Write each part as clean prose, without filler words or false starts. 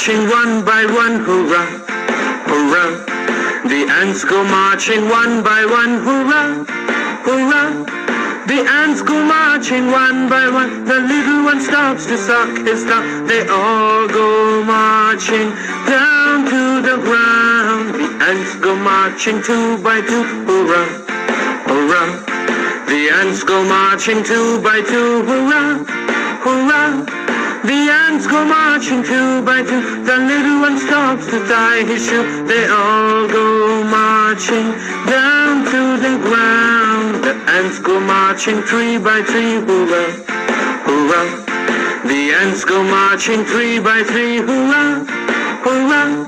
marching one by one, hurrah, hurrah. The ants go marching one by one, hurrah, hurrah. The ants go marching one by one. The little one stops to suck his thumb. They all go marching down to the ground. The ants go marching two by two, hurrah, hurrah. The ants go marching two by two, hurrah, hurrah. The ants go marching two by two. The little one stops to tie his shoe. They all go marching down to the ground. The ants go marching three by three, hurrah, hurrah. The ants go marching three by three, hurrah, hurrah.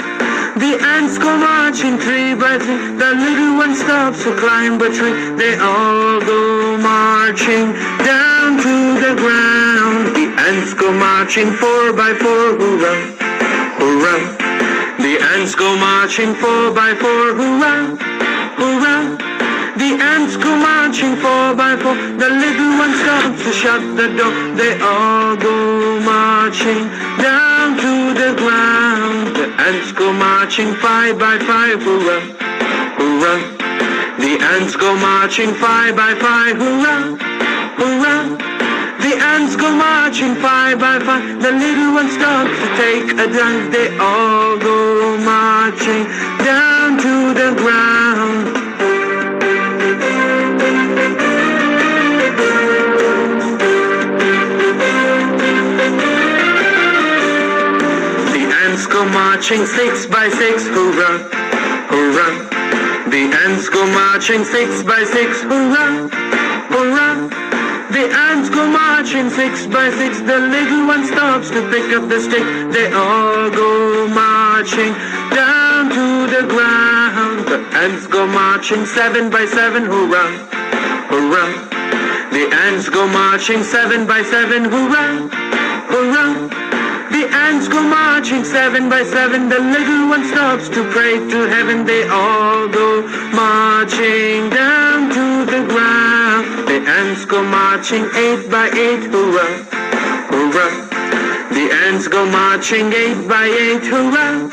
The ants go marching three by three. The little one stops to climb a tree. They all go marching down to the ground. The ants go marching four by four, hurrah, hurrah. The ants go marching four by four, hurrah, hurrah. The ants go marching four by four. The little one stops to shut the door. They all go marching down to the ground. The ants go marching five by five, hurrah, hurrah. The ants go marching five by five, hurrah, hurrah. The ants go marching five by five. The little one stops to take a drink. They all go marching down to the ground. The ants go marching six by six, hurrah, hurrah. The ants go marching six by six, hurrah, hurrah. The ants go marching six by six. The little one stops to pick up the stick. They all go marching down to the ground. The ants go marching seven by seven, hurrah, hurrah. The ants go marching seven by seven, hurrah, hurrah. The ants go marching seven by seven. The little one stops to pray to heaven. They all go marching down to the ground. The ants go marching eight by eight, hurrah, hurrah. The ants go marching eight by eight, hurrah,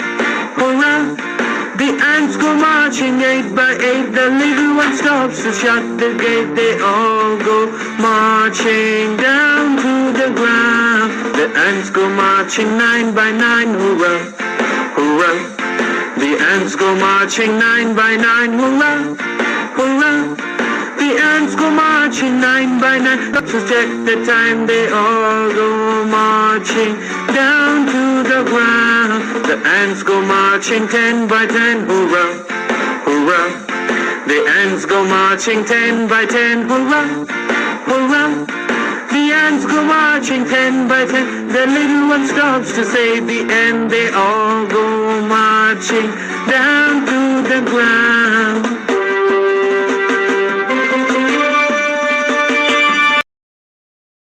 hurrah. The ants go marching eight by eight. The little one stops to shut the gate. They all go marching down to the ground. The ants go marching nine by nine, hurrah, hurrah. The ants go marching nine by nine, hurrah, hurrah. The ants go marching nine by nine. To check the time, they all go marching down to the ground. The ants go marching 10 by 10, hurrah, hurrah. The ants go marching 10 by 10, hurrah, hurrah. The ants go marching 10 by 10. The little one stops to say the end. They all go marching down to the ground.